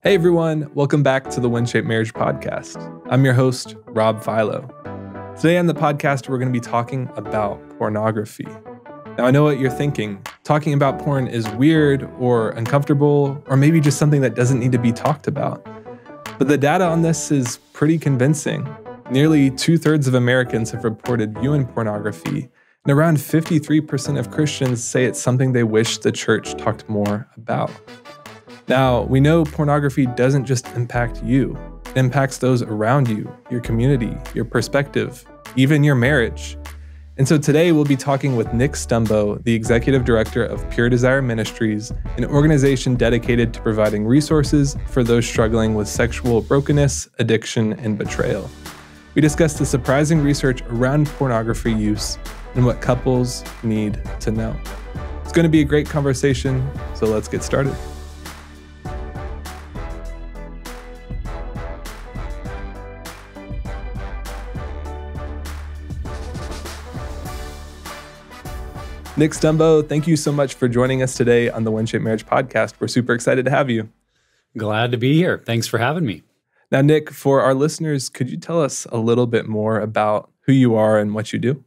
Hey everyone, welcome back to the WinShape Marriage Podcast. I'm your host, Rob Philo. Today on the podcast, we're going to be talking about pornography. Now, I know what you're thinking. Talking about porn is weird or uncomfortable, or maybe just something that doesn't need to be talked about. But the data on this is pretty convincing. Nearly 2/3 of Americans have reported viewing pornography, and around 53% of Christians say it's something they wish the church talked more about. Now, we know pornography doesn't just impact you. It impacts those around you, your community, your perspective, even your marriage. And so today we'll be talking with Nick Stumbo, the Executive Director of Pure Desire Ministries, an organization dedicated to providing resources for those struggling with sexual brokenness, addiction, and betrayal. We discuss the surprising research around pornography use and what couples need to know. It's going to be a great conversation, so let's get started. Nick Stumbo, thank you so much for joining us today on the WinShape Marriage Podcast. We're super excited to have you. Glad to be here. Thanks for having me. Now, Nick, for our listeners, could you tell us a little bit more about who you are and what you do?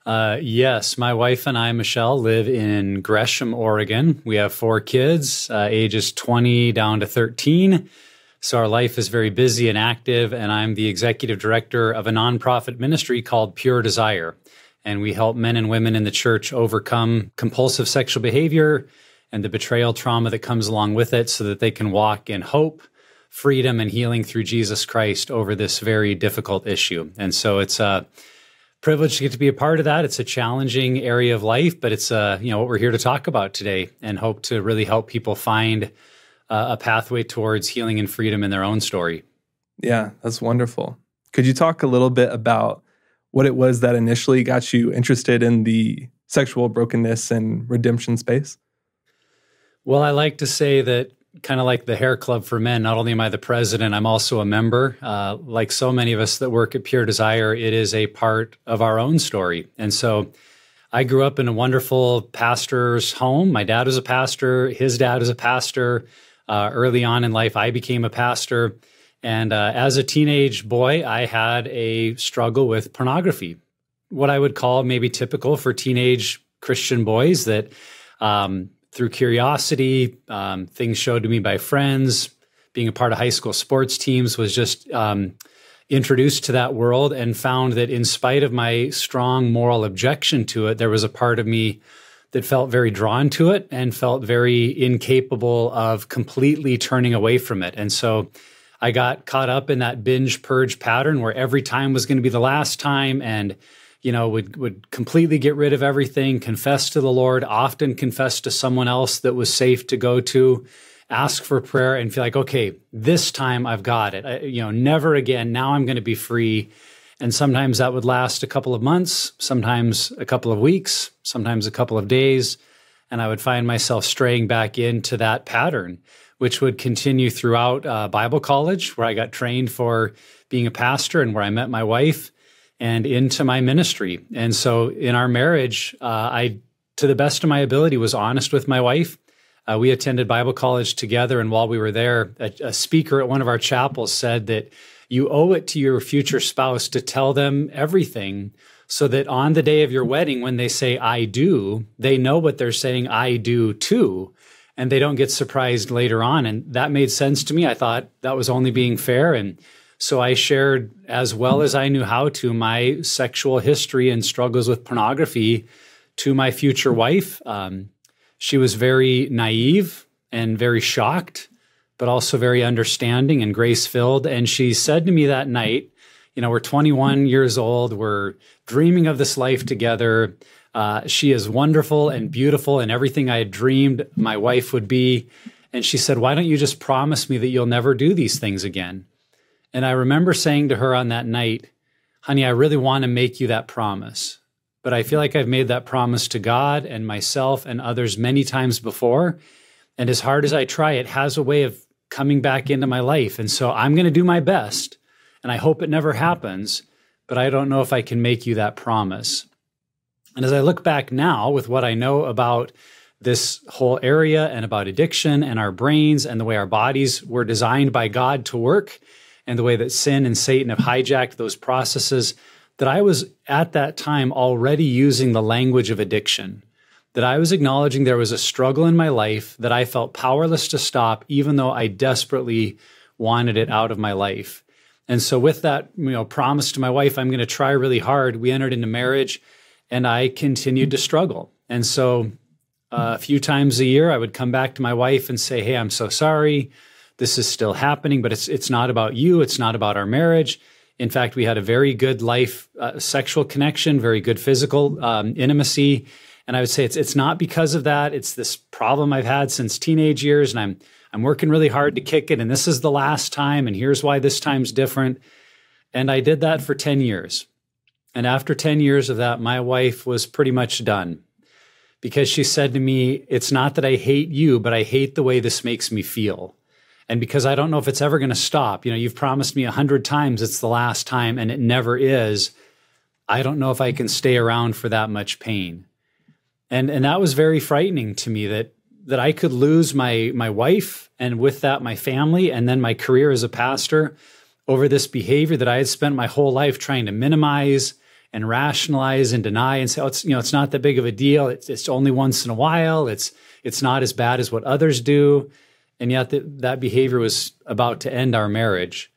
Yes, my wife and I, Michelle, live in Gresham, Oregon. We have 4 kids, ages 20 down to 13. So our life is very busy and active, and I'm the executive director of a nonprofit ministry called Pure Desire. And we help men and women in the church overcome compulsive sexual behavior and the betrayal trauma that comes along with it so that they can walk in hope, freedom, and healing through Jesus Christ over this very difficult issue. And so it's a privilege to get to be a part of that. It's a challenging area of life, but it's what we're here to talk about today and hope to really help people find a pathway towards healing and freedom in their own story. Yeah, that's wonderful. Could you talk a little bit about what it was that initially got you interested in the sexual brokenness and redemption space? Well, I like to say that kind of like the Hair Club for Men, not only am I the president, I'm also a member. Like so many of us that work at Pure Desire, it is a part of our own story. And so I grew up in a wonderful pastor's home. My dad was a pastor. His dad was a pastor. Early on in life, I became a pastor. And as a teenage boy, I had a struggle with pornography, what I would call maybe typical for teenage Christian boys, that through curiosity, things showed to me by friends, being a part of high school sports teams, was just introduced to that world and found that in spite of my strong moral objection to it, there was a part of me that felt very drawn to it and felt very incapable of completely turning away from it. And so I got caught up in that binge purge pattern where every time was going to be the last time, and would completely get rid of everything, confess to the Lord, often confess to someone else that was safe to go to, ask for prayer, and feel like, okay, this time I've got it. Never again. Now I'm going to be free. And sometimes that would last a couple of months, sometimes a couple of weeks, sometimes a couple of days, and I would find myself straying back into that pattern, which would continue throughout Bible college, where I got trained for being a pastor and where I met my wife, and into my ministry. And so in our marriage, I, to the best of my ability, was honest with my wife. We attended Bible college together, and while we were there, a speaker at one of our chapels said that you owe it to your future spouse to tell them everything so that on the day of your wedding, when they say, I do, they know what they're saying, I do too. And they don't get surprised later on. And that made sense to me. I thought that was only being fair. And so I shared, as well as I knew how to, my sexual history and struggles with pornography to my future wife. She was very naive and very shocked, but also very understanding and grace-filled. And she said to me that night, we're 21 years old. We're dreaming of this life together. She is wonderful and beautiful and everything I had dreamed my wife would be. And she said, why don't you just promise me that you'll never do these things again? And I remember saying to her on that night, honey, I really want to make you that promise, but I feel like I've made that promise to God and myself and others many times before. And as hard as I try, it has a way of coming back into my life. And so I'm going to do my best, and I hope it never happens, but I don't know if I can make you that promise. And as I look back now with what I know about this whole area and about addiction and our brains and the way our bodies were designed by God to work and the way that sin and Satan have hijacked those processes, that I was at that time already using the language of addiction, that I was acknowledging there was a struggle in my life that I felt powerless to stop, even though I desperately wanted it out of my life. And so with that, promise to my wife, I'm going to try really hard, we entered into marriage, and I continued to struggle. And so a few times a year, I would come back to my wife and say, hey, I'm so sorry. This is still happening, but it's not about you. It's not about our marriage. In fact, we had a very good life, sexual connection, very good physical intimacy. And I would say it's not because of that. It's this problem I've had since teenage years, and I'm working really hard to kick it. And this is the last time. And here's why this time's different. And I did that for 10 years. And after 10 years of that, my wife was pretty much done, because she said to me, it's not that I hate you, but I hate the way this makes me feel. And because I don't know if it's ever going to stop, you've promised me 100 times it's the last time, and it never is. I don't know if I can stay around for that much pain. And that was very frightening to me, that I could lose my wife, and with that, my family, and then my career as a pastor over this behavior that I had spent my whole life trying to minimize and rationalize and deny and say, it's not that big of a deal. It's only once in a while. It's not as bad as what others do. And yet that behavior was about to end our marriage.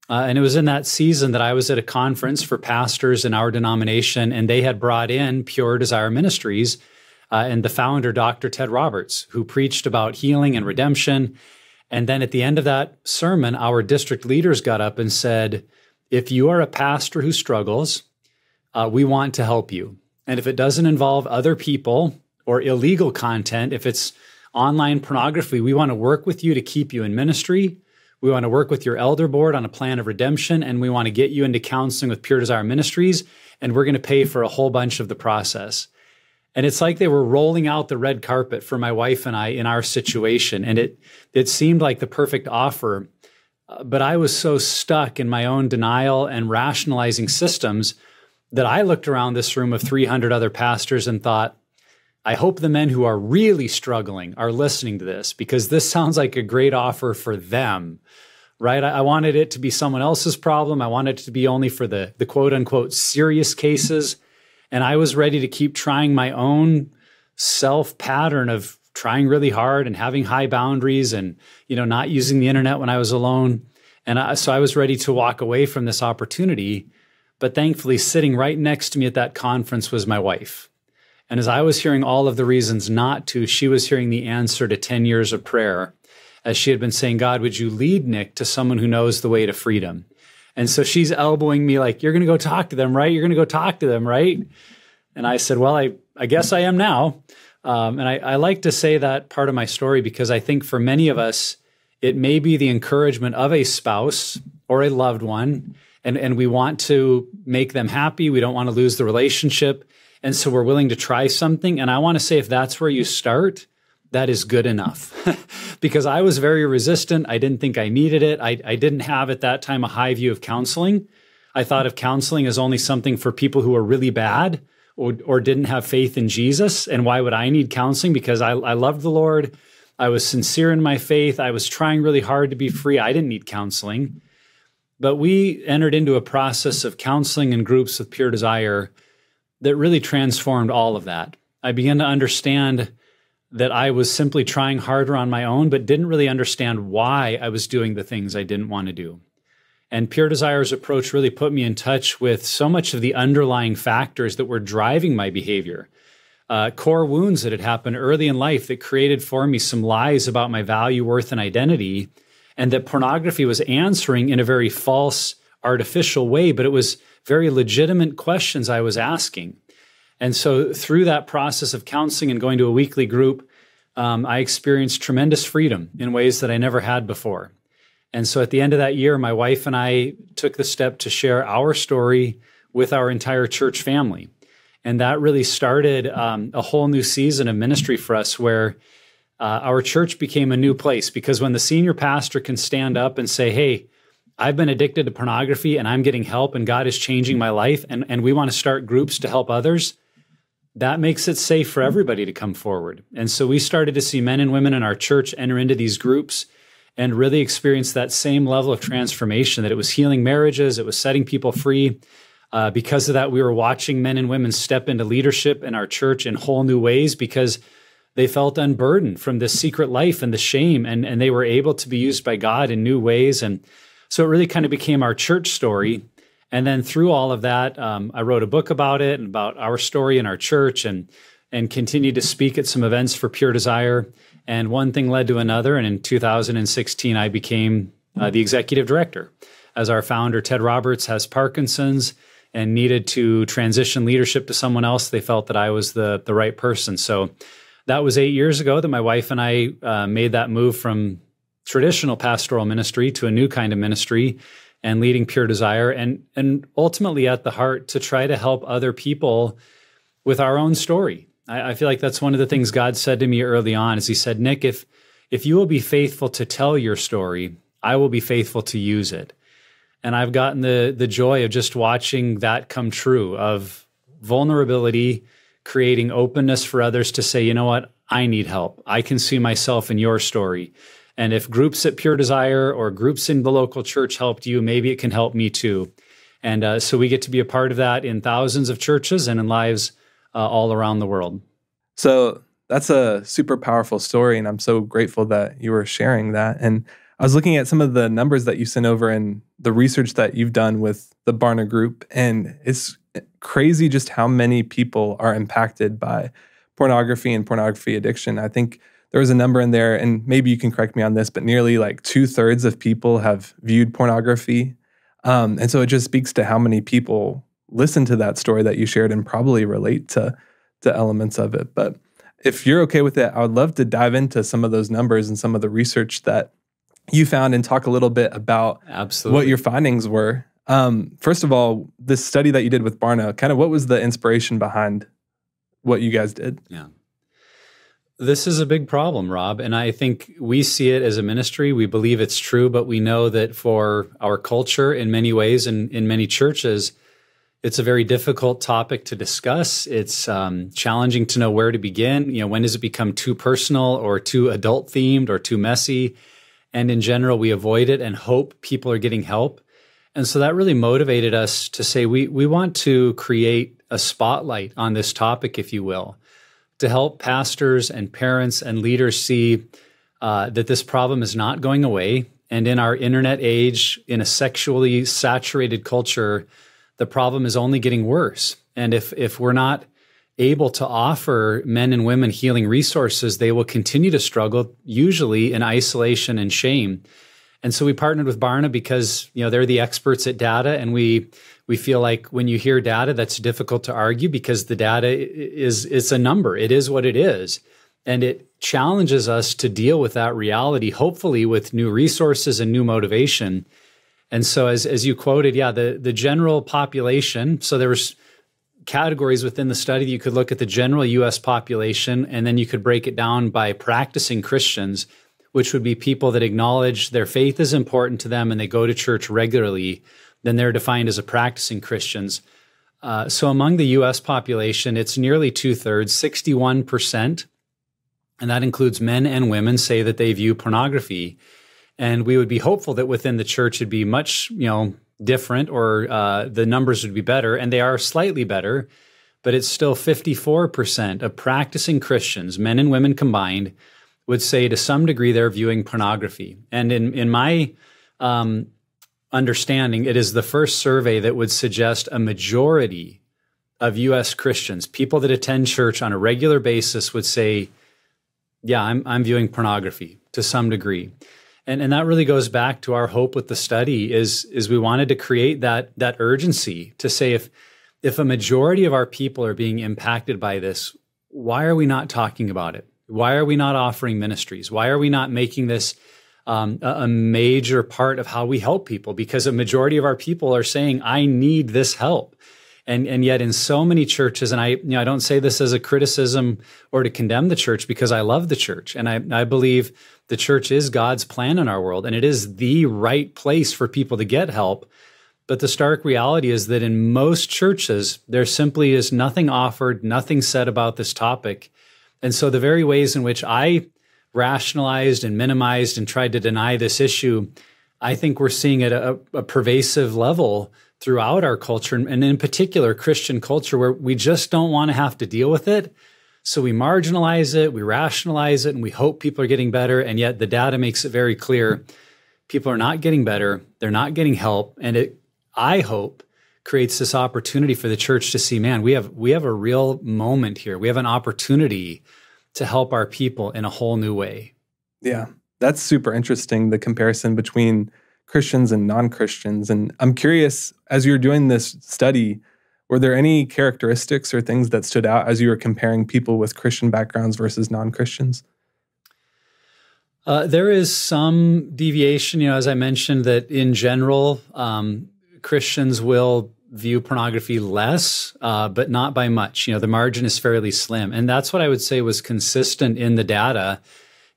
And it was in that season that I was at a conference for pastors in our denomination, and they had brought in Pure Desire Ministries and the founder, Dr. Ted Roberts, who preached about healing and redemption. And then at the end of that sermon, our district leaders got up and said, if you are a pastor who struggles, we want to help you. And if it doesn't involve other people or illegal content, if it's online pornography, we want to work with you to keep you in ministry. We want to work with your elder board on a plan of redemption, and we want to get you into counseling with Pure Desire Ministries, and we're going to pay for a whole bunch of the process. And it's like they were rolling out the red carpet for my wife and I in our situation, and it seemed like the perfect offer, but I was so stuck in my own denial and rationalizing systems that I looked around this room of 300 other pastors and thought, I hope the men who are really struggling are listening to this, because this sounds like a great offer for them, right? I wanted it to be someone else's problem. I wanted it to be only for the quote unquote serious cases. And I was ready to keep trying my own self pattern of trying really hard and having high boundaries and, not using the internet when I was alone. And so I was ready to walk away from this opportunity. But thankfully, sitting right next to me at that conference was my wife. And as I was hearing all of the reasons not to, she was hearing the answer to 10 years of prayer, as she had been saying, God, would you lead Nick to someone who knows the way to freedom? And so she's elbowing me like, you're going to go talk to them, right? You're going to go talk to them, right? And I said, well, I guess I am now. And I like to say that part of my story because I think for many of us, it may be the encouragement of a spouse or a loved one, and we want to make them happy. We don't want to lose the relationship. And so we're willing to try something. And I want to say if that's where you start, that is good enough. Because I was very resistant. I didn't think I needed it. I didn't have at that time a high view of counseling. I thought of counseling as only something for people who are really bad or didn't have faith in Jesus. And why would I need counseling? Because I loved the Lord. I was sincere in my faith. I was trying really hard to be free. I didn't need counseling. But we entered into a process of counseling and groups with Pure Desire that really transformed all of that. I began to understand that I was simply trying harder on my own, but didn't really understand why I was doing the things I didn't want to do. And Pure Desire's approach really put me in touch with so much of the underlying factors that were driving my behavior. Core wounds that had happened early in life that created for me some lies about my value, worth, and identity, and that pornography was answering in a very false, artificial way, but it was very legitimate questions I was asking. And so through that process of counseling and going to a weekly group, I experienced tremendous freedom in ways that I never had before. And so at the end of that year, my wife and I took the step to share our story with our entire church family. And that really started a whole new season of ministry for us where our church became a new place. Because when the senior pastor can stand up and say, hey, I've been addicted to pornography and I'm getting help and God is changing my life and we want to start groups to help others, that makes it safe for everybody to come forward. And so we started to see men and women in our church enter into these groups and really experience that same level of transformation, that it was healing marriages, it was setting people free. Because of that, we were watching men and women step into leadership in our church in whole new ways because they felt unburdened from this secret life and the shame, and they were able to be used by God in new ways. And so it really kind of became our church story. And then through all of that, I wrote a book about it and about our story in our church, and continued to speak at some events for Pure Desire. And one thing led to another. And in 2016, I became the executive director, as our founder, Ted Roberts, has Parkinson's and needed to transition leadership to someone else. They felt that I was the right person. So that was 8 years ago that my wife and I made that move from traditional pastoral ministry to a new kind of ministry and leading Pure Desire, and ultimately at the heart to try to help other people with our own story. I feel like that's one of the things God said to me early on, is he said, Nick, if you will be faithful to tell your story, I will be faithful to use it. And I've gotten the joy of just watching that come true, of vulnerability, creating openness for others to say, you know what, I need help. I can see myself in your story. And if groups at Pure Desire or groups in the local church helped you, maybe it can help me too. And so we get to be a part of that in thousands of churches and in lives all around the world. So that's a super powerful story, and I'm so grateful that you were sharing that. And I was looking at some of the numbers that you sent over and the research that you've done with the Barna Group, and it's crazy just how many people are impacted by pornography and pornography addiction. I think there was a number in there, and maybe you can correct me on this, but nearly like 2/3 of people have viewed pornography. And so it just speaks to how many people listen to that story that you shared and probably relate to elements of it. But if you're okay with it, I would love to dive into some of those numbers and some of the research that you found and talk a little bit about what your findings were. First of all, this study that you did with Barna, kind of what was the inspiration behind what you guys did? Yeah. This is a big problem, Rob, and I think we see it as a ministry. We believe it's true, but we know that for our culture in many ways and in many churches, it's a very difficult topic to discuss. It's challenging to know where to begin. You know, when does it become too personal or too adult themed or too messy? And in general, we avoid it and hope people are getting help. And so that really motivated us to say we want to create a spotlight on this topic, if you will, to help pastors and parents and leaders see that this problem is not going away. And in our internet age, in a sexually saturated culture, the problem is only getting worse. And if we're not able to offer men and women healing resources, they will continue to struggle, usually in isolation and shame. And so we partnered with Barna because, you know, they're the experts at data, and we feel like when you hear data, that's difficult to argue because the data it's a number. It is what it is. And it challenges us to deal with that reality, hopefully with new resources and new motivation. And so as you quoted, yeah, the general population, so there was categories within the study that you could look at the general U.S. population, and then you could break it down by practicing Christians, which would be people that acknowledge their faith is important to them and they go to church regularly. Then they're defined as a practicing Christians. So among the U.S. population, it's nearly 2/3, 61%, and that includes men and women, say that they view pornography. And we would be hopeful that within the church it'd be much, different, or the numbers would be better, and they are slightly better, but it's still 54% of practicing Christians, men and women combined, would say to some degree they're viewing pornography. And in my understanding, it is the first survey that would suggest a majority of U.S. Christians, people that attend church on a regular basis, would say, yeah, I'm viewing pornography to some degree. And that really goes back to our hope with the study is we wanted to create that urgency to say if a majority of our people are being impacted by this, why are we not talking about it? Why are we not offering ministries? Why are we not making this a major part of how we help people? Because a majority of our people are saying, I need this help. And yet in so many churches, and I don't say this as a criticism or to condemn the church, because I love the church. And I believe the church is God's plan in our world, and it is the right place for people to get help. But the stark reality is that in most churches, there simply is nothing offered, nothing said about this topic. And so the very ways in which I rationalized and minimized and tried to deny this issue, I think we're seeing at a pervasive level throughout our culture, and in particular Christian culture, where we just don't want to have to deal with it. So we marginalize it, we rationalize it, and we hope people are getting better. And yet the data makes it very clear people are not getting better, they're not getting help. And it, I hope, creates this opportunity for the church to see, man, we have a real moment here. We have an opportunity to help our people in a whole new way. Yeah, that's super interesting, the comparison between Christians and non-Christians. And I'm curious, as you're doing this study, were there any characteristics or things that stood out as you were comparing people with Christian backgrounds versus non-Christians? There is some deviation, as I mentioned, that in general, Christians will view pornography less, but not by much. The margin is fairly slim. And that's what I would say was consistent in the data,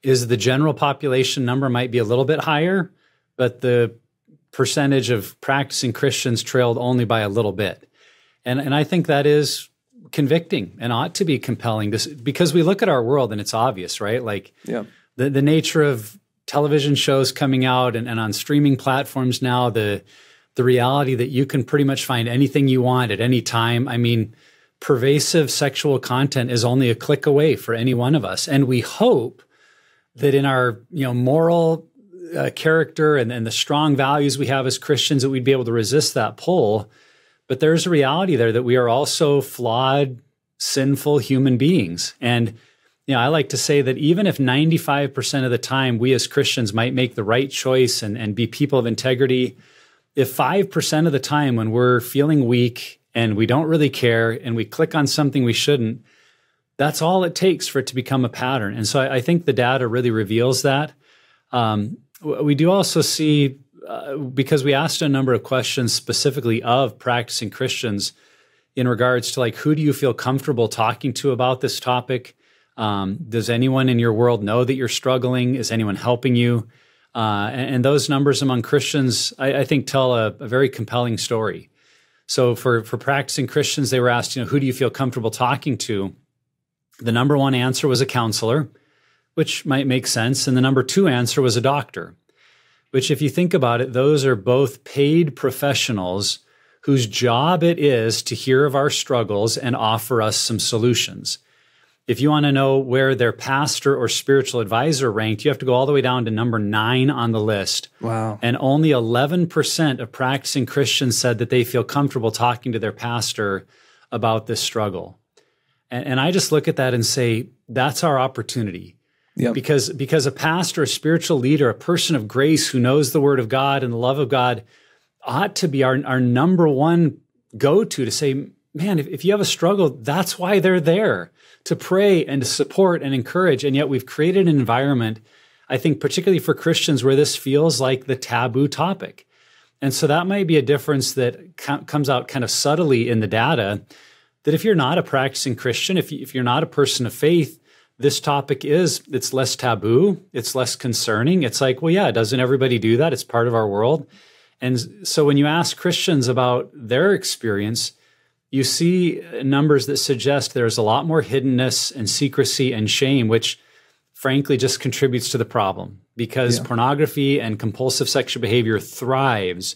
is the general population number might be a little bit higher, but the percentage of practicing Christians trailed only by a little bit. And I think that is convicting and ought to be compelling, because we look at our world and it's obvious, right? Like the nature of television shows coming out and on streaming platforms now, the reality that you can pretty much find anything you want at any time. I mean, pervasive sexual content is only a click away for any one of us. And we hope that in our moral character and the strong values we have as Christians, that we'd be able to resist that pull. But there's a reality there that we are also flawed, sinful human beings. And I like to say that even if 95% of the time we as Christians might make the right choice and be people of integrity, if 5% of the time when we're feeling weak and we don't really care and we click on something we shouldn't, that's all it takes for it to become a pattern. And so I think the data really reveals that. We do also see, because we asked a number of questions specifically of practicing Christians in regards to, like, who do you feel comfortable talking to about this topic? Does anyone in your world know that you're struggling? Is anyone helping you? And those numbers among Christians, I think, tell a very compelling story. So for practicing Christians, they were asked, who do you feel comfortable talking to? The number one answer was a counselor, which might make sense. And the number two answer was a doctor, which, if you think about it, those are both paid professionals whose job it is to hear of our struggles and offer us some solutions. If you want to know where their pastor or spiritual advisor ranked, you have to go all the way down to number 9 on the list. Wow. And only 11% of practicing Christians said that they feel comfortable talking to their pastor about this struggle. And I just look at that and say, that's our opportunity. Yep. Because a pastor, a spiritual leader, a person of grace who knows the word of God and the love of God ought to be our number one go-to to say, man, if you have a struggle, that's why they're there, to pray and to support and encourage. And yet we've created an environment, I think, particularly for Christians, where this feels like the taboo topic. And so that might be a difference that comes out kind of subtly in the data, that if you're not a practicing Christian, if you're not a person of faith, this topic it's less taboo, it's less concerning. It's like, well, yeah, doesn't everybody do that? It's part of our world. And so when you ask Christians about their experience, you see numbers that suggest there's a lot more hiddenness and secrecy and shame, which frankly just contributes to the problem, because pornography and compulsive sexual behavior thrives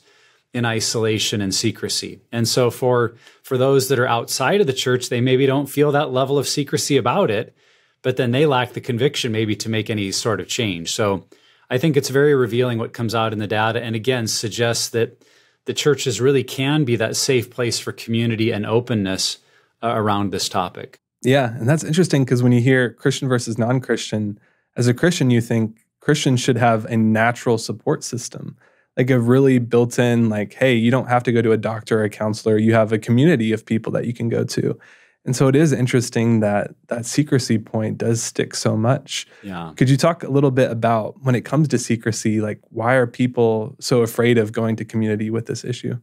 in isolation and secrecy. And so for those that are outside of the church, they maybe don't feel that level of secrecy about it, but then they lack the conviction maybe to make any sort of change. So I think it's very revealing what comes out in the data, and again, suggests that the churches really can be that safe place for community and openness around this topic. Yeah, and that's interesting, because when you hear Christian versus non-Christian, as a Christian, you think Christians should have a natural support system, like a really built-in, like, hey, you don't have to go to a doctor or a counselor. You have a community of people that you can go to. And so it is interesting that that secrecy point does stick so much. Yeah. Could you talk a little bit about, when it comes to secrecy, like, why are people so afraid of going to community with this issue?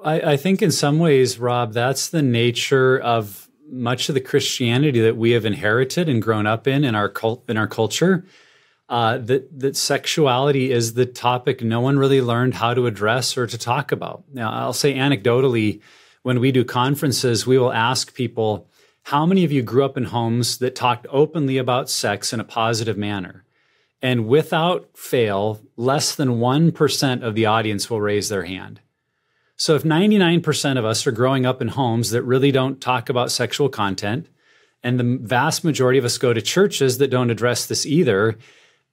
I think in some ways, Rob, that's the nature of much of the Christianity that we have inherited and grown up in our culture. that sexuality is the topic no one really learned how to address or to talk about. Now, I'll say anecdotally, when we do conferences, we will ask people, how many of you grew up in homes that talked openly about sex in a positive manner? And without fail, less than 1% of the audience will raise their hand. So if 99% of us are growing up in homes that really don't talk about sexual content, and the vast majority of us go to churches that don't address this either,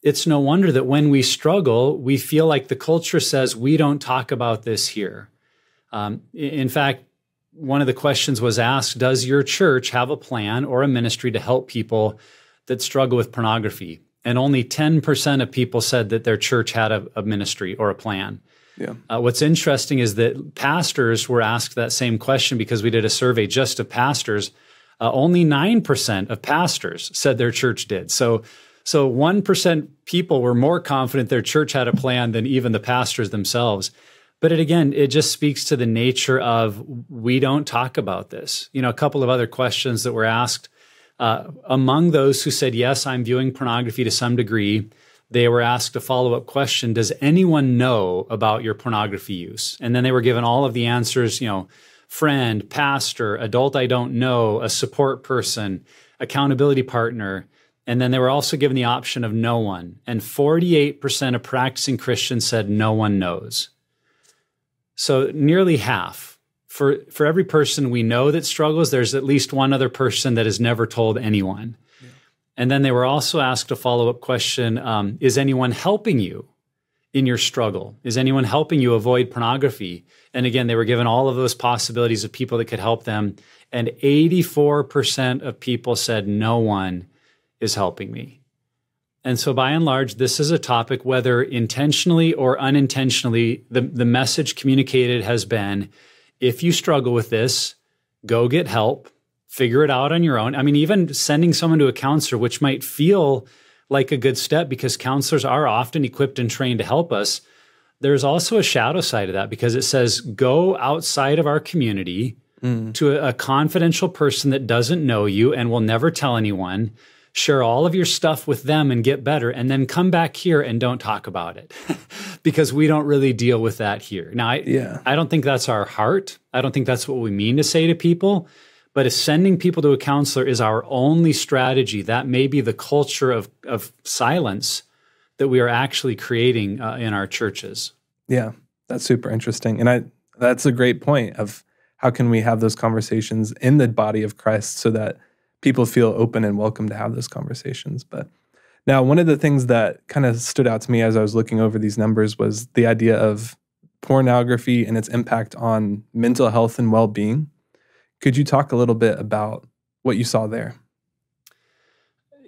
it's no wonder that when we struggle, we feel like the culture says we don't talk about this here. In fact, one of the questions was asked, does your church have a plan or a ministry to help people that struggle with pornography? And only 10% of people said that their church had a ministry or a plan. Yeah. What's interesting is that pastors were asked that same question because we did a survey just of pastors. Only 9% of pastors said their church did. So 1% people were more confident their church had a plan than even the pastors themselves. But it just speaks to the nature of we don't talk about this. A couple of other questions that were asked. Among those who said, yes, I'm viewing pornography to some degree, they were asked a follow-up question, does anyone know about your pornography use? And then they were given all of the answers, friend, pastor, adult I don't know, a support person, accountability partner. And then they were also given the option of no one. And 48% of practicing Christians said no one knows. So nearly half. For every person we know that struggles, there's at least one other person that has never told anyone. Yeah. And then they were also asked a follow-up question, is anyone helping you in your struggle? Is anyone helping you avoid pornography? And again, they were given all of those possibilities of people that could help them. And 84% of people said no one is helping me. And so by and large, this is a topic, whether intentionally or unintentionally, the message communicated has been, if you struggle with this, go get help, figure it out on your own. I mean, even sending someone to a counselor, which might feel like a good step because counselors are often equipped and trained to help us, there's also a shadow side of that because it says, go outside of our community to a confidential person that doesn't know you and will never tell anyone, share all of your stuff with them and get better, and then come back here and don't talk about it because we don't really deal with that here. Now, I don't think that's our heart. I don't think that's what we mean to say to people. But if sending people to a counselor is our only strategy, that may be the culture of silence that we are actually creating in our churches. Yeah, that's super interesting. And that's a great point of how can we have those conversations in the body of Christ so that people feel open and welcome to have those conversations. But now, one of the things that kind of stood out to me as I was looking over these numbers was the idea of pornography and its impact on mental health and well-being. Could you talk a little bit about what you saw there?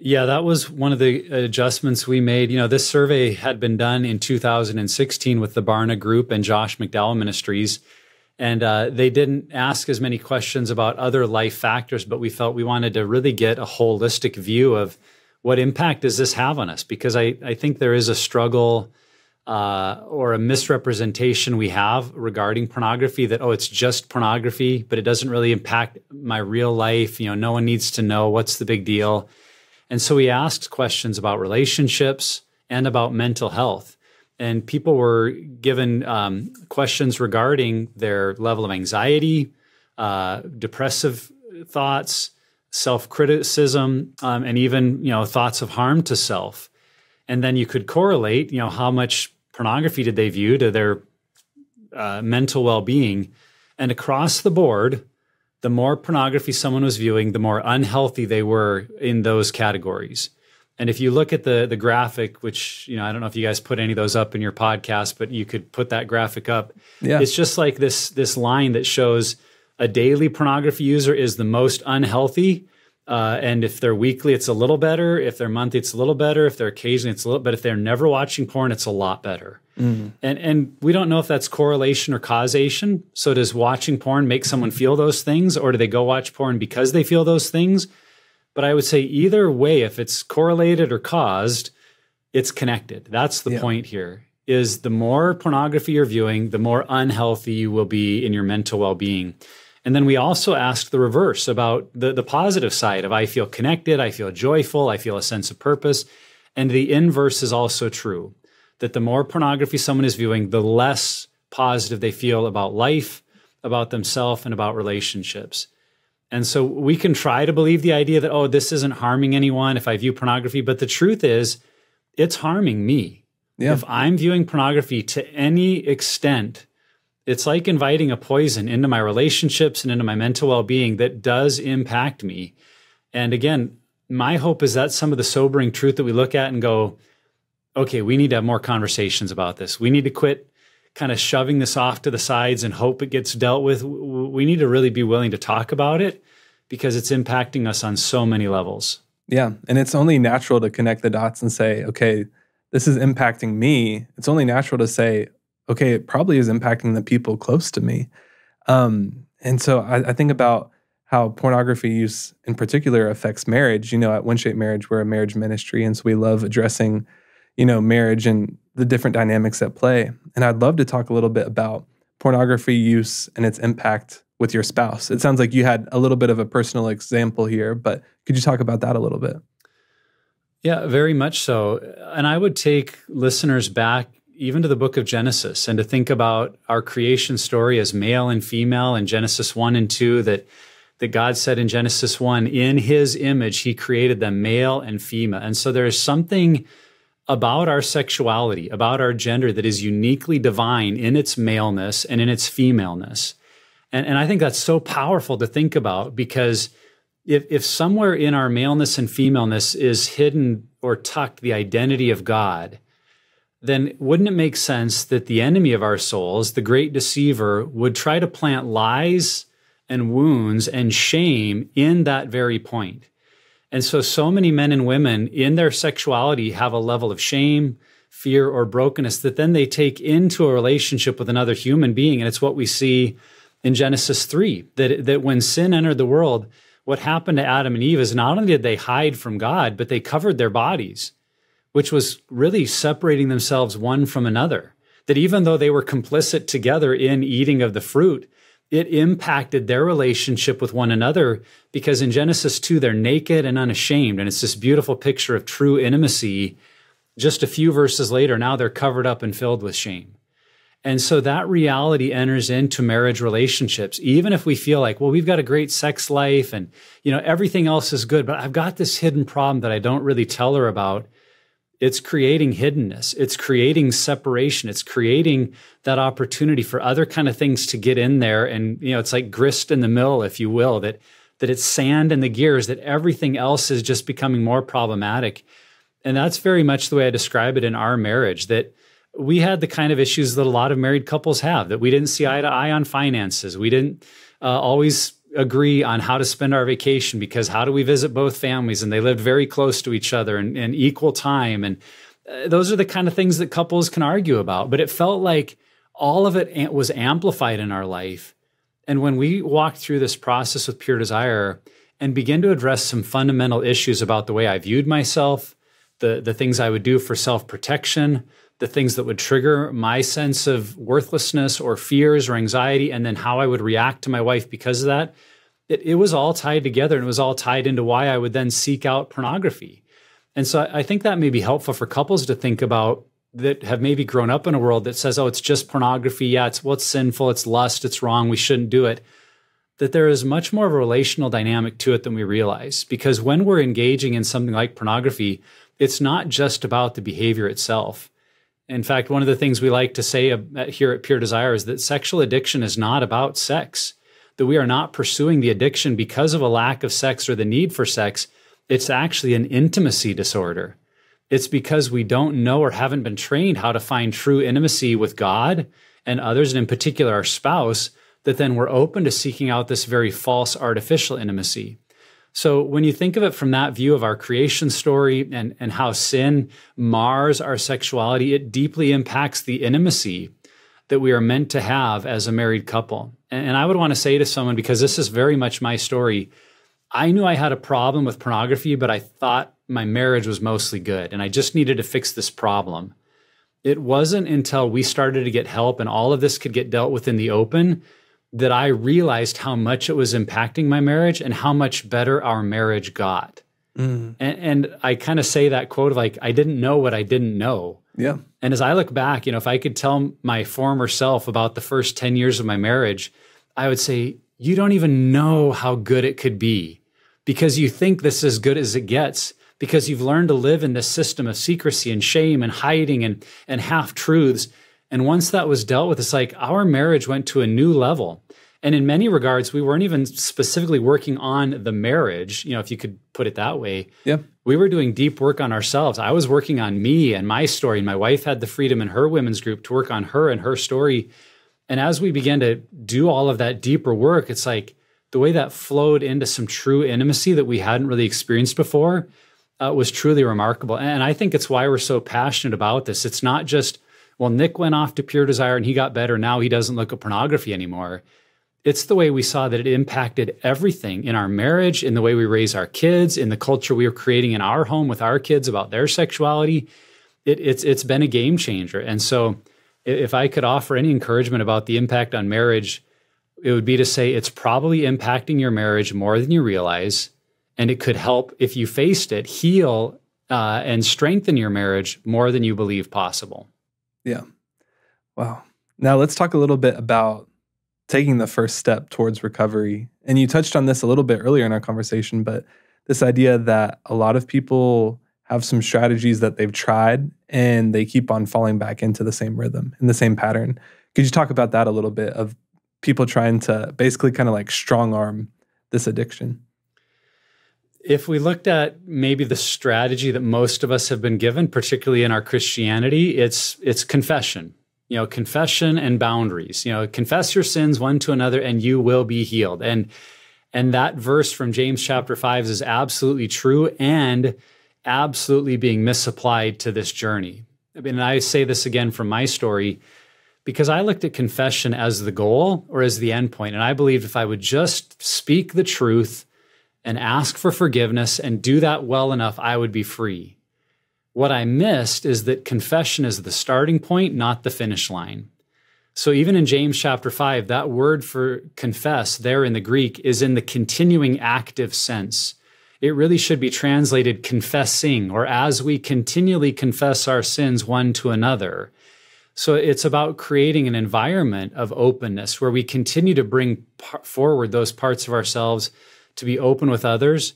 Yeah, that was one of the adjustments we made. This survey had been done in 2016 with the Barna Group and Josh McDowell Ministries. And they didn't ask as many questions about other life factors, but we felt we wanted to really get a holistic view of what impact does this have on us? Because I think there is a struggle or a misrepresentation we have regarding pornography that, it's just pornography, but it doesn't really impact my real life. No one needs to know what's the big deal. And so we asked questions about relationships and about mental health. And people were given questions regarding their level of anxiety, depressive thoughts, self-criticism, and even thoughts of harm to self. And then you could correlate, how much pornography did they view to their mental well-being. And across the board, the more pornography someone was viewing, the more unhealthy they were in those categories. And if you look at the graphic, which, I don't know if you guys put any of those up in your podcast, but you could put that graphic up. Yeah. It's just like this line that shows a daily pornography user is the most unhealthy. And if they're weekly, it's a little better. If they're monthly, it's a little better. If they're occasionally, it's a little, but if they're never watching porn, it's a lot better. Mm-hmm. And we don't know if that's correlation or causation. So does watching porn make someone feel those things, or do they go watch porn because they feel those things? But I would say either way, if it's correlated or caused, it's connected. That's the point here, is the more pornography you're viewing, the more unhealthy you will be in your mental well-being. And then we also asked the reverse about the positive side of I feel connected, I feel joyful, I feel a sense of purpose. And the inverse is also true, that the more pornography someone is viewing, the less positive they feel about life, about themselves, and about relationships. And so we can try to believe the idea that, oh, this isn't harming anyone if I view pornography, but the truth is, it's harming me. Yeah. If I'm viewing pornography to any extent, it's like inviting a poison into my relationships and into my mental well-being that does impact me. And again, my hope is that some of the sobering truth that we look at and go, okay, we need to have more conversations about this. We need to quit kind of shoving this off to the sides and hope it gets dealt with. We need to really be willing to talk about it because it's impacting us on so many levels. Yeah. And it's only natural to connect the dots and say, okay, this is impacting me. It's only natural to say, okay, it probably is impacting the people close to me. And so I think about how pornography use in particular affects marriage. At WinShape Marriage, we're a marriage ministry. And so we love addressing, marriage and the different dynamics at play. And I'd love to talk a little bit about pornography use and its impact with your spouse. It sounds like you had a little bit of a personal example here, but could you talk about that a little bit? Yeah, very much so. And I would take listeners back even to the book of Genesis and to think about our creation story as male and female in Genesis 1 and 2, that God said in Genesis 1, in his image, he created them male and female. And so there is something about our sexuality, about our gender that is uniquely divine in its maleness and in its femaleness. And I think that's so powerful to think about, because if somewhere in our maleness and femaleness is hidden or tucked the identity of God, then wouldn't it make sense that the enemy of our souls, the great deceiver, would try to plant lies and wounds and shame in that very point? And so many men and women in their sexuality have a level of shame, fear, or brokenness that then they take into a relationship with another human being. And it's what we see in Genesis 3, that when sin entered the world, what happened to Adam and Eve is not only did they hide from God, but they covered their bodies, which was really separating themselves one from another. That even though they were complicit together in eating of the fruit, it impacted their relationship with one another, because in Genesis 2, they're naked and unashamed. And it's this beautiful picture of true intimacy. Just a few verses later, now they're covered up and filled with shame. And so that reality enters into marriage relationships, even if we feel like, well, we've got a great sex life and, everything else is good, but I've got this hidden problem that I don't really tell her about. It's creating hiddenness. It's creating separation. It's creating that opportunity for other kind of things to get in there. And, it's like grist in the mill, if you will, that it's sand in the gears, that everything else is just becoming more problematic. And that's very much the way I describe it in our marriage, that we had the kind of issues that a lot of married couples have, that we didn't see eye to eye on finances. We didn't always agree on how to spend our vacation, because how do we visit both families? And they lived very close to each other and equal time. And those are the kind of things that couples can argue about. But it felt like all of it was amplified in our life. And when we walked through this process with Pure Desire and began to address some fundamental issues about the way I viewed myself, the things I would do for self-protection, the things that would trigger my sense of worthlessness or fears or anxiety, and then how I would react to my wife because of that, it was all tied together, and it was all tied into why I would then seek out pornography. And so I think that may be helpful for couples to think about that have maybe grown up in a world that says, oh, it's just pornography. Yeah, it's sinful, it's lust, it's wrong, we shouldn't do it. That there is much more of a relational dynamic to it than we realize. Because when we're engaging in something like pornography, it's not just about the behavior itself. In fact, one of the things we like to say here at Pure Desire is that sexual addiction is not about sex, that we are not pursuing the addiction because of a lack of sex or the need for sex. It's actually an intimacy disorder. It's because we don't know or haven't been trained how to find true intimacy with God and others, and in particular our spouse, that then we're open to seeking out this very false, artificial intimacy. So when you think of it from that view of our creation story and how sin mars our sexuality, it deeply impacts the intimacy that we are meant to have as a married couple. And I would want to say to someone, because this is very much my story, I knew I had a problem with pornography, but I thought my marriage was mostly good, and I just needed to fix this problem. It wasn't until we started to get help and all of this could get dealt with in the open that I realized how much it was impacting my marriage and how much better our marriage got. And I kind of say that quote of like, I didn't know what I didn't know. Yeah. And as I look back, if I could tell my former self about the first 10 years of my marriage, I would say, you don't even know how good it could be because you think this is as good as it gets because you've learned to live in this system of secrecy and shame and hiding and half-truths. And once that was dealt with, it's like our marriage went to a new level. And in many regards, we weren't even specifically working on the marriage, if you could put it that way. Yeah. We were doing deep work on ourselves. I was working on me and my story. And my wife had the freedom in her women's group to work on her and her story. And as we began to do all of that deeper work, it's like the way that flowed into some true intimacy that we hadn't really experienced before was truly remarkable. And I think it's why we're so passionate about this. It's not just, well, Nick went off to Pure Desire and he got better. Now he doesn't look at pornography anymore. It's the way we saw that it impacted everything in our marriage, in the way we raise our kids, in the culture we were creating in our home with our kids about their sexuality. It's been a game changer. And so if I could offer any encouragement about the impact on marriage, it would be to say it's probably impacting your marriage more than you realize. And it could help, if you faced it, heal and strengthen your marriage more than you believe possible. Yeah. Wow. Now let's talk a little bit about taking the first step towards recovery. And you touched on this a little bit earlier in our conversation, but this idea that a lot of people have some strategies that they've tried and they keep on falling back into the same rhythm, in the same pattern. Could you talk about that a little bit, of people trying to basically kind of like strong arm this addiction? If we looked at maybe the strategy that most of us have been given, particularly in our Christianity, it's confession. Confession and boundaries. Confess your sins one to another and you will be healed. And that verse from James chapter 5 is absolutely true and absolutely being misapplied to this journey. And I say this again from my story because I looked at confession as the goal or as the end point. And I believed if I would just speak the truth and ask for forgiveness and do that well enough, I would be free. What I missed is that confession is the starting point, not the finish line. So even in James chapter 5, that word for confess there in the Greek is in the continuing active sense. It really should be translated confessing, or as we continually confess our sins one to another. So it's about creating an environment of openness where we continue to bring forward those parts of ourselves to be open with others,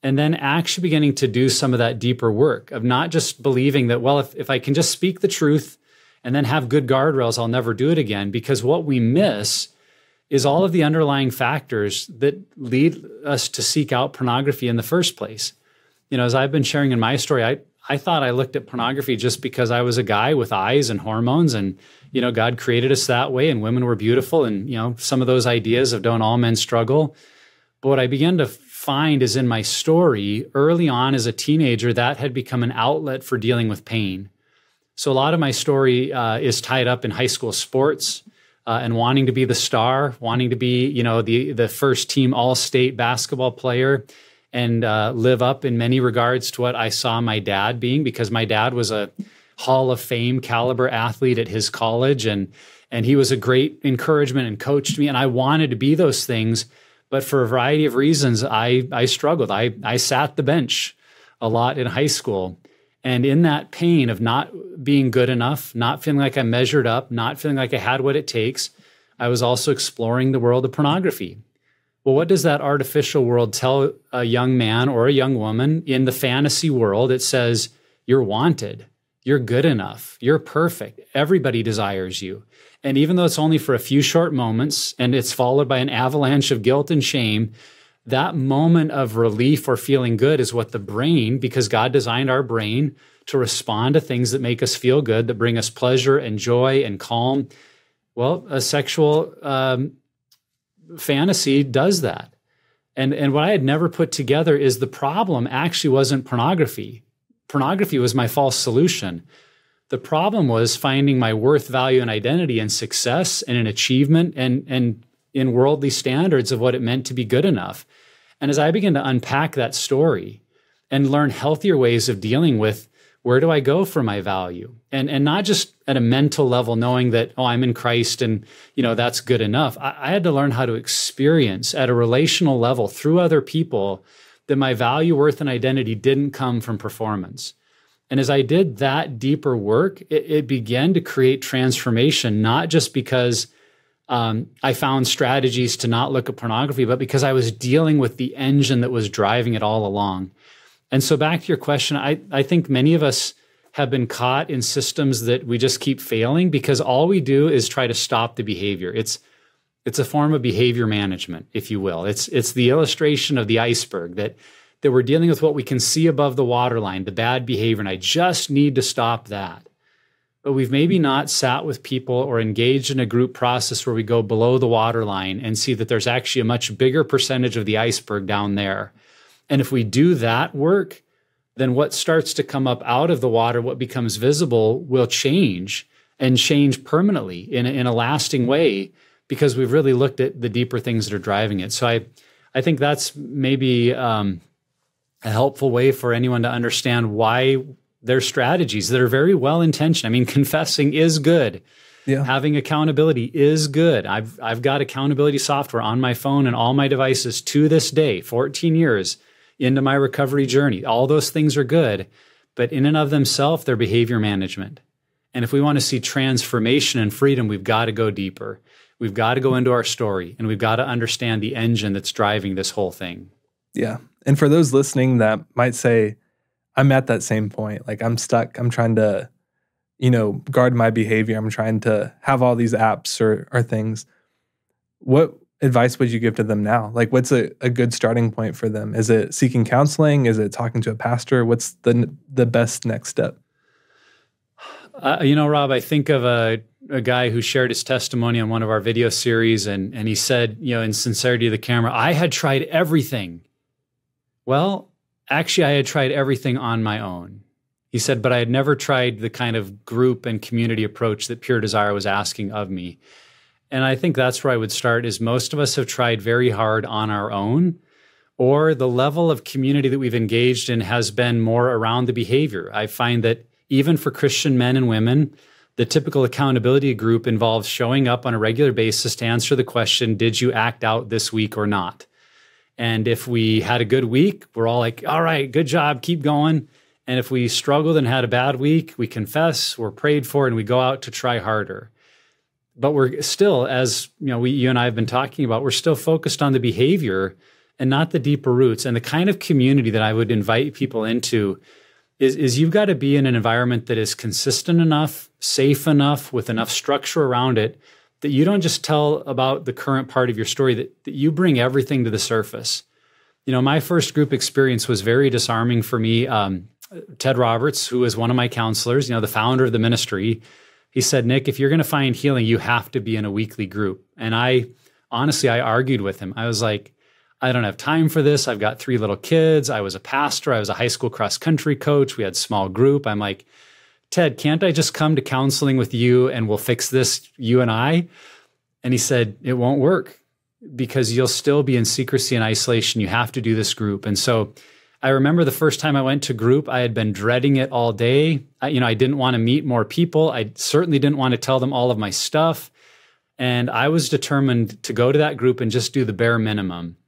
and then actually beginning to do some of that deeper work of not just believing that, well, if I can just speak the truth and then have good guardrails, I'll never do it again. Because what we miss is all of the underlying factors that lead us to seek out pornography in the first place. As I've been sharing in my story, I thought I looked at pornography just because I was a guy with eyes and hormones and, God created us that way and women were beautiful and, some of those ideas of don't all men struggle. But what I began to find is in my story, early on as a teenager, that had become an outlet for dealing with pain. So a lot of my story is tied up in high school sports and wanting to be the star, wanting to be, the first team all-state basketball player and live up in many regards to what I saw my dad being, because my dad was a Hall of Fame caliber athlete at his college and he was a great encouragement and coached me. And I wanted to be those things. But for a variety of reasons, I struggled. I sat the bench a lot in high school. And in that pain of not being good enough, not feeling like I measured up, not feeling like I had what it takes, I was also exploring the world of pornography. Well, what does that artificial world tell a young man or a young woman in the fantasy world? It says, you're wanted, you're good enough, you're perfect, everybody desires you. And even though it's only for a few short moments and it's followed by an avalanche of guilt and shame, that moment of relief or feeling good is what the brain, because God designed our brain to respond to things that make us feel good, that bring us pleasure and joy and calm. Well, a sexual fantasy does that. And what I had never put together is the problem actually wasn't pornography. Pornography was my false solution. The problem was finding my worth, value, and identity in success and in achievement and in worldly standards of what it meant to be good enough. And as I began to unpack that story and learn healthier ways of dealing with where do I go for my value, and not just at a mental level, knowing that, oh, I'm in Christ and, that's good enough. I had to learn how to experience at a relational level through other people that my value, worth, and identity didn't come from performance. And as I did that deeper work, it began to create transformation, not just because I found strategies to not look at pornography, but because I was dealing with the engine that was driving it all along. And so back to your question, I think many of us have been caught in systems that we just keep failing because all we do is try to stop the behavior. It's a form of behavior management, if you will. It's the illustration of the iceberg that we're dealing with what we can see above the waterline, the bad behavior, and I just need to stop that. But we've maybe not sat with people or engaged in a group process where we go below the waterline and see that there's actually a much bigger percentage of the iceberg down there. And if we do that work, then what starts to come up out of the water, what becomes visible, will change and change permanently in a lasting way because we've really looked at the deeper things that are driving it. So I think that's maybe a helpful way for anyone to understand why there's strategies that are very well-intentioned. I mean, confessing is good. Yeah. Having accountability is good. I've got accountability software on my phone and all my devices to this day, 14 years into my recovery journey. All those things are good, but in and of themselves, they're behavior management. And if we want to see transformation and freedom, we've got to go deeper. We've got to go into our story, and we've got to understand the engine that's driving this whole thing. Yeah. And for those listening that might say, I'm at that same point. Like I'm stuck. I'm trying to, guard my behavior. I'm trying to have all these apps or things. What advice would you give to them now? Like what's a good starting point for them? Is it seeking counseling? Is it talking to a pastor? What's the best next step? Rob, I think of a guy who shared his testimony on one of our video series, and he said, in sincerity to the camera, I had tried everything. Well, actually, I had tried everything on my own. He said, but I had never tried the kind of group and community approach that Pure Desire was asking of me. And I think that's where I would start, is most of us have tried very hard on our own, or the level of community that we've engaged in has been more around the behavior. I find that even for Christian men and women, the typical accountability group involves showing up on a regular basis to answer the question, did you act out this week or not? And if we had a good week, we're all like, all right, good job, keep going. And if we struggled and had a bad week, we confess, we're prayed for, and we go out to try harder. But we're still, as you and I have been talking about, we're still focused on the behavior and not the deeper roots. And the kind of community that I would invite people into is you've got to be in an environment that is consistent enough, safe enough, with enough structure around it, that you don't just tell about the current part of your story, that you bring everything to the surface. My first group experience was very disarming for me. Ted Roberts, who was one of my counselors, the founder of the ministry, he said, Nick, if you're going to find healing, you have to be in a weekly group. And I argued with him. I was like, I don't have time for this. I've got 3 little kids. I was a pastor. I was a high school cross-country coach. We had small group. I'm like, Ted, can't I just come to counseling with you and we'll fix this, you and I? And he said, it won't work because you'll still be in secrecy and isolation. You have to do this group. And so I remember the first time I went to group, I had been dreading it all day. I didn't want to meet more people. I certainly didn't want to tell them all of my stuff. And I was determined to go to that group and just do the bare minimum.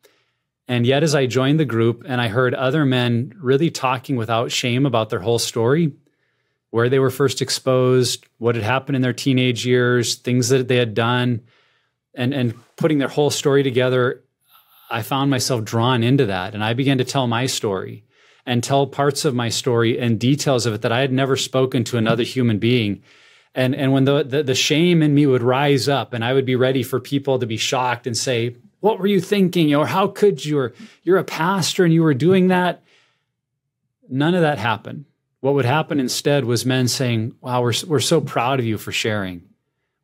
And yet as I joined the group and I heard other men really talking without shame about their whole story, where they were first exposed, what had happened in their teenage years, things that they had done, and putting their whole story together, I found myself drawn into that. And I began to tell my story and tell parts of my story and details of it that I had never spoken to another human being. And when the shame in me would rise up and I would be ready for people to be shocked and say, what were you thinking? Or how could you? Or you're a pastor and you were doing that. None of that happened. What would happen instead was men saying, wow, we're so proud of you for sharing.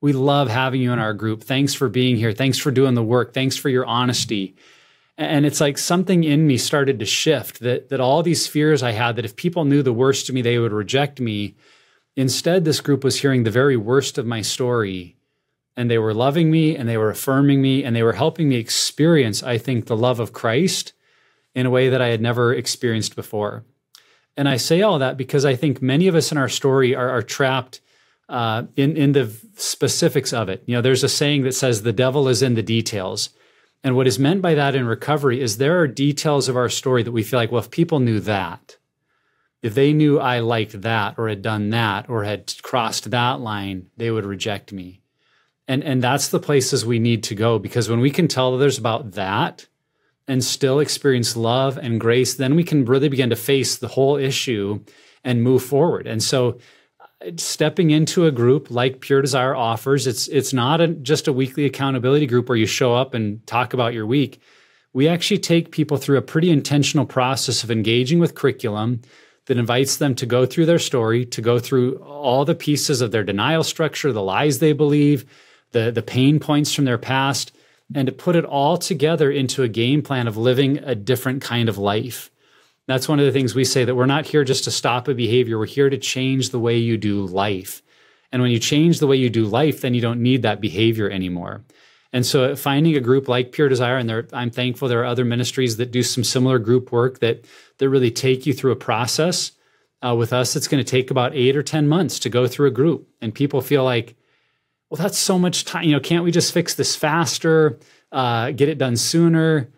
We love having you in our group. Thanks for being here. Thanks for doing the work. Thanks for your honesty. And it's like something in me started to shift, that all these fears I had, that if people knew the worst of me, they would reject me. Instead, this group was hearing the very worst of my story, and they were loving me, and they were affirming me, and they were helping me experience, I think, the love of Christ in a way that I had never experienced before. And I say all that because I think many of us in our story are trapped in the specifics of it. There's a saying that says the devil is in the details. And what is meant by that in recovery is there are details of our story that we feel like, well, if people knew that, if they knew I liked that or had done that or had crossed that line, they would reject me. And that's the places we need to go, because when we can tell others about that and still experience love and grace, then we can really begin to face the whole issue and move forward. And so stepping into a group like Pure Desire offers, it's not just a weekly accountability group where you show up and talk about your week. We actually take people through a pretty intentional process of engaging with curriculum that invites them to go through their story, to go through all the pieces of their denial structure, the lies they believe, the pain points from their past, and to put it all together into a game plan of living a different kind of life. That's one of the things we say, that we're not here just to stop a behavior. We're here to change the way you do life. And when you change the way you do life, then you don't need that behavior anymore. And so finding a group like Pure Desire, and I'm thankful there are other ministries that do some similar group work that really take you through a process. With us, it's going to take about 8 or 10 months to go through a group. And people feel like, well, that's so much time. Can't we just fix this faster, get it done sooner?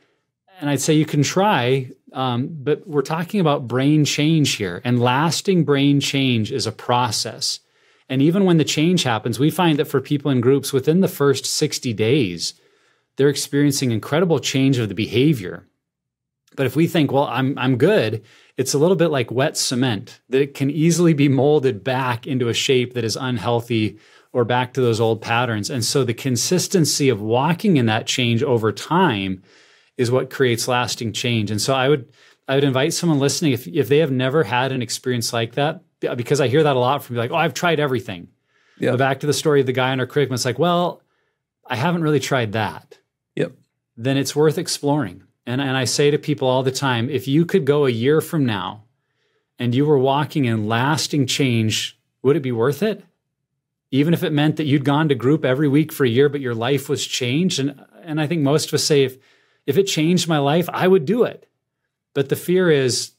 And I'd say you can try, but we're talking about brain change here. And lasting brain change is a process. And even when the change happens, we find that for people in groups, within the first 60 days, they're experiencing incredible change of the behavior. But if we think, well, I'm good, it's a little bit like wet cement, that it can easily be molded back into a shape that is unhealthy or back to those old patterns. And so the consistency of walking in that change over time is what creates lasting change. And so I would invite someone listening, if they have never had an experience like that, because I hear that a lot from people, like, oh, I've tried everything. Yeah. But back to the story of the guy in our curriculum, it's like, well, I haven't really tried that. Yep. Then it's worth exploring. And I say to people all the time, if you could go a year from now and you were walking in lasting change, would it be worth it? Even if it meant that you'd gone to group every week for a year, but your life was changed. And I think most of us say, if it changed my life, I would do it. But the fear is,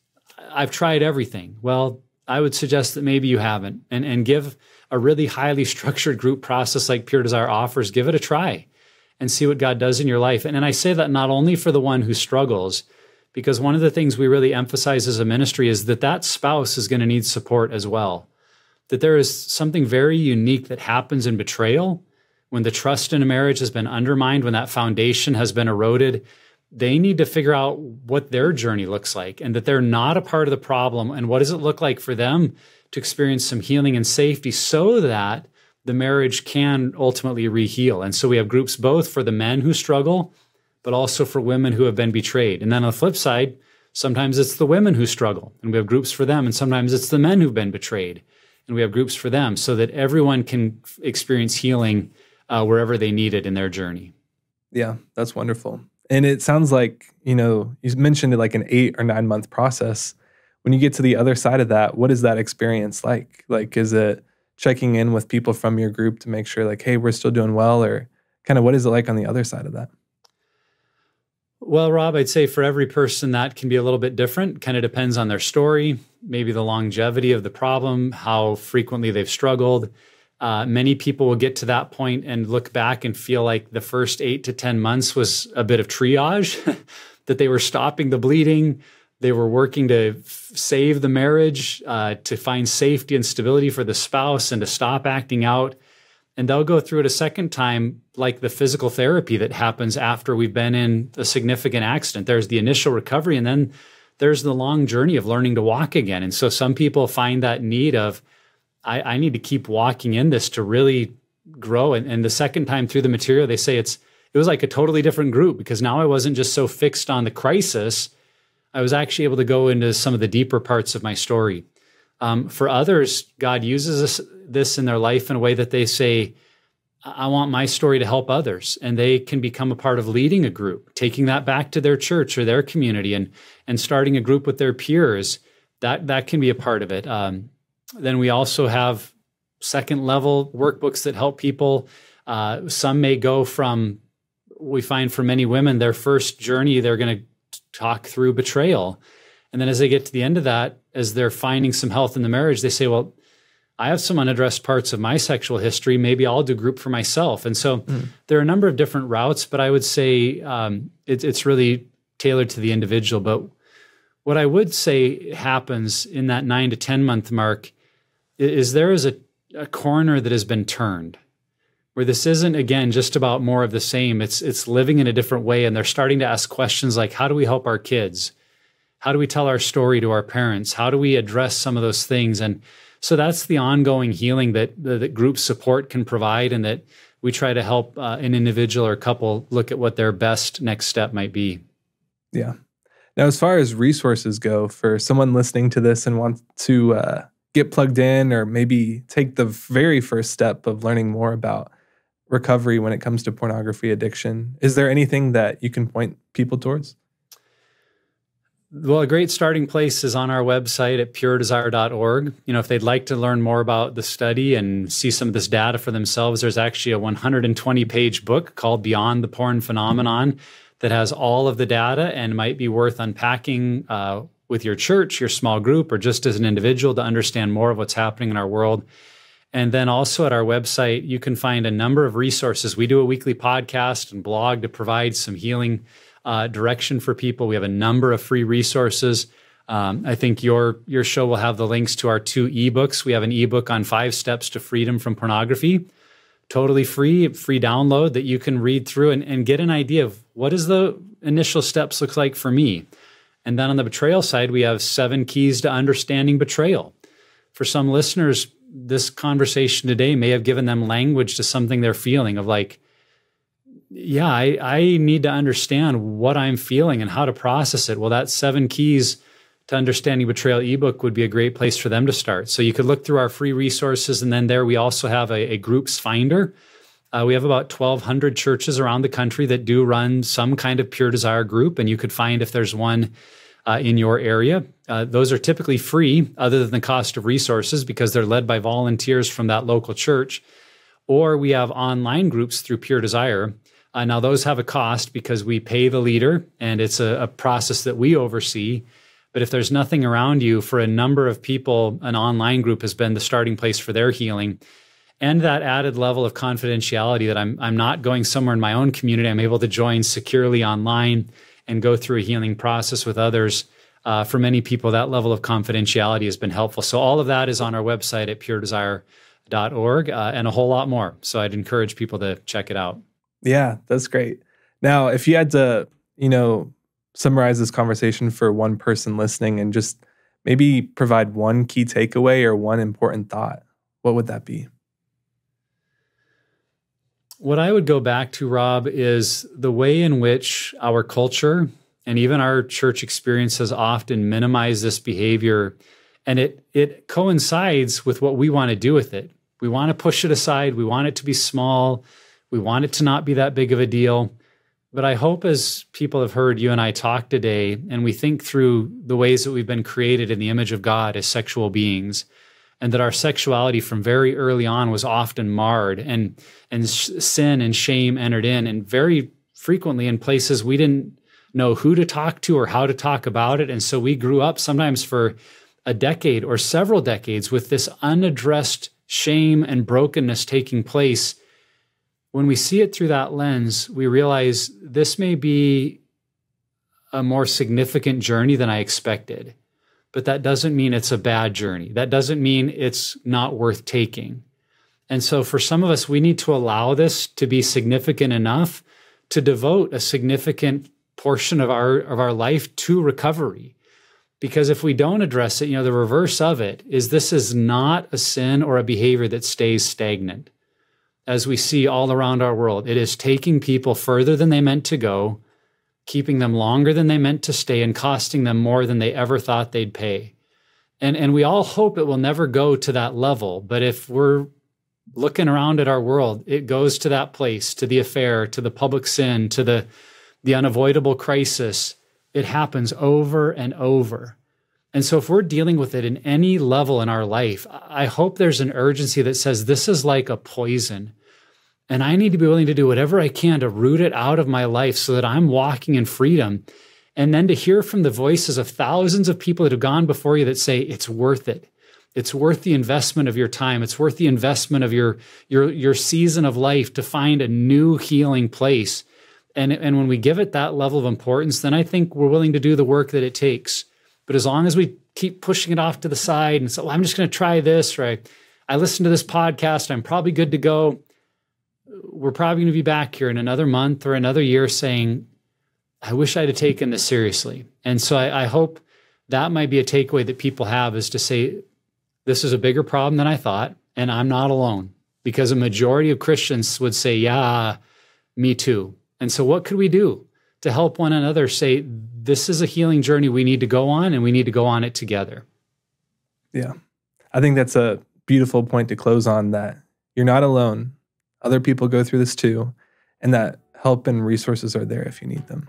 I've tried everything. Well, I would suggest that maybe you haven't. And give a really highly structured group process like Pure Desire offers, give it a try and see what God does in your life. And I say that not only for the one who struggles, because one of the things we really emphasize as a ministry is that spouse is going to need support as well. That there is something very unique that happens in betrayal when the trust in a marriage has been undermined, when that foundation has been eroded. They need to figure out what their journey looks like and that they're not a part of the problem. And what does it look like for them to experience some healing and safety so that the marriage can ultimately re-heal. And so we have groups both for the men who struggle, but also for women who have been betrayed. And then on the flip side, sometimes it's the women who struggle, and we have groups for them. And sometimes it's the men who've been betrayed, and we have groups for them, so that everyone can experience healing wherever they need it in their journey. Yeah, that's wonderful. And it sounds like, you mentioned it like an 8 or 9 month process. When you get to the other side of that, what is that experience like? Like, is it checking in with people from your group to make sure like, hey, we're still doing well, or kind of what is it like on the other side of that? Well, Rob, I'd say for every person that can be a little bit different. Kind of depends on their story, maybe the longevity of the problem, how frequently they've struggled. Many people will get to that point and look back and feel like the first 8 to 10 months was a bit of triage, that they were stopping the bleeding. They were working to save the marriage, to find safety and stability for the spouse and to stop acting out. And they'll go through it a second time, like the physical therapy that happens after we've been in a significant accident. There's the initial recovery, and then there's the long journey of learning to walk again. And so some people find that need of, I need to keep walking in this to really grow. And the second time through the material, they say it was like a totally different group, because now I wasn't just so fixed on the crisis. I was actually able to go into some of the deeper parts of my story. For others, God uses this in their life in a way that they say, I want my story to help others. And they can become a part of leading a group, taking that back to their church or their community and starting a group with their peers. That can be a part of it. Then we also have second level workbooks that help people. Some may go from, we find for many women, their first journey, they're going to talk through betrayal. And then as they get to the end of that, as they're finding some health in the marriage, they say, well, I have some unaddressed parts of my sexual history. Maybe I'll do group for myself. And so there are a number of different routes, but I would say it's really tailored to the individual. But what I would say happens in that 9 to 10 month mark is there is a corner that has been turned, where this isn't, again, just about more of the same. It's living in a different way. And they're starting to ask questions like, how do we help our kids? How do we tell our story to our parents? How do we address some of those things? And so that's the ongoing healing that group support can provide, and that we try to help an individual or couple look at what their best next step might be. Yeah. Now, as far as resources go, for someone listening to this and wants to get plugged in or maybe take the very first step of learning more about recovery when it comes to pornography addiction, is there anything that you can point people towards? Well, a great starting place is on our website at puredesire.org. If they'd like to learn more about the study and see some of this data for themselves, there's actually a 120-page book called Beyond the Porn Phenomenon that has all of the data and might be worth unpacking with your church, your small group, or just as an individual to understand more of what's happening in our world. And then also at our website, you can find a number of resources. We do a weekly podcast and blog to provide some healing direction for people. We have a number of free resources. I think your show will have the links to our 2 ebooks. We have an ebook on 5 steps to freedom from pornography, totally free download that you can read through and get an idea of what does the initial steps look like for me. And then on the betrayal side, we have 7 keys to understanding betrayal. For some listeners, this conversation today may have given them language to something they're feeling of like, yeah, I need to understand what I'm feeling and how to process it. Well, that 7 keys to understanding betrayal ebook would be a great place for them to start. So you could look through our free resources, and then there we also have a groups finder. We have about 1,200 churches around the country that do run some kind of Pure Desire group, and you could find if there's one in your area. Those are typically free, other than the cost of resources, because they're led by volunteers from that local church. Or we have online groups through Pure Desire. Now, those have a cost because we pay the leader, and it's a process that we oversee. But if there's nothing around you, for a number of people, an online group has been the starting place for their healing. And that added level of confidentiality that I'm not going somewhere in my own community. I'm able to join securely online and go through a healing process with others. For many people, that level of confidentiality has been helpful. So all of that is on our website at puredesire.org and a whole lot more. So I'd encourage people to check it out. Yeah, that's great. Now, if you had to, summarize this conversation for one person listening and just maybe provide one key takeaway or one important thought, what would that be? What I would go back to, Rob, is the way in which our culture and even our church experience has often minimized this behavior, and it coincides with what we want to do with it. We want to push it aside. We want it to be small. We want it to not be that big of a deal. But I hope as people have heard you and I talk today, and we think through the ways that we've been created in the image of God as sexual beings, and that our sexuality from very early on was often marred, and sin and shame entered in, and very frequently in places we didn't know who to talk to or how to talk about it. And so we grew up sometimes for a decade or several decades with this unaddressed shame and brokenness taking place. When we see it through that lens, we realize this may be a more significant journey than I expected, but that doesn't mean it's a bad journey. That doesn't mean it's not worth taking. And so for some of us, we need to allow this to be significant enough to devote a significant portion of our life to recovery. Because if we don't address it, the reverse of it is this is not a sin or a behavior that stays stagnant. As we see all around our world, it is taking people further than they meant to go, keeping them longer than they meant to stay, and costing them more than they ever thought they'd pay. And we all hope it will never go to that level. But if we're looking around at our world, it goes to that place, to the affair, to the public sin, to the unavoidable crisis. It happens over and over. And so if we're dealing with it in any level in our life, I hope there's an urgency that says this is like a poison. And I need to be willing to do whatever I can to root it out of my life so that I'm walking in freedom. And then to hear from the voices of thousands of people that have gone before you that say it's worth it. It's worth the investment of your time. It's worth the investment of your season of life to find a new healing place. And when we give it that level of importance, then I think we're willing to do the work that it takes. But as long as we keep pushing it off to the side and say, well, I'm just going to try this, right? I listened to this podcast, I'm probably good to go. We're probably going to be back here in another month or another year saying, I wish I'd have taken this seriously. And so I hope that might be a takeaway that people have, is to say, this is a bigger problem than I thought, and I'm not alone. Because a majority of Christians would say, yeah, me too. And so what could we do to help one another say, this is a healing journey we need to go on, and we need to go on it together? Yeah. I think that's a beautiful point to close on, that you're not alone. Other people go through this too, and that help and resources are there if you need them.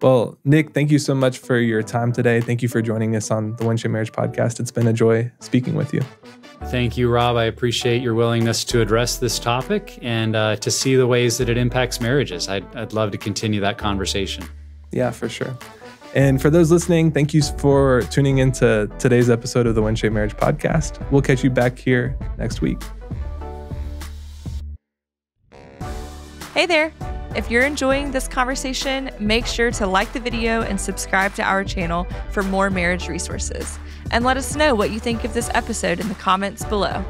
Well, Nick, thank you so much for your time today. Thank you for joining us on the WinShape Marriage Podcast. It's been a joy speaking with you. Thank you, Rob. I appreciate your willingness to address this topic and to see the ways that it impacts marriages. I'd love to continue that conversation. Yeah, for sure. And for those listening, thank you for tuning into today's episode of the WinShape Marriage Podcast. We'll catch you back here next week. Hey there. If you're enjoying this conversation, make sure to like the video and subscribe to our channel for more marriage resources. And let us know what you think of this episode in the comments below.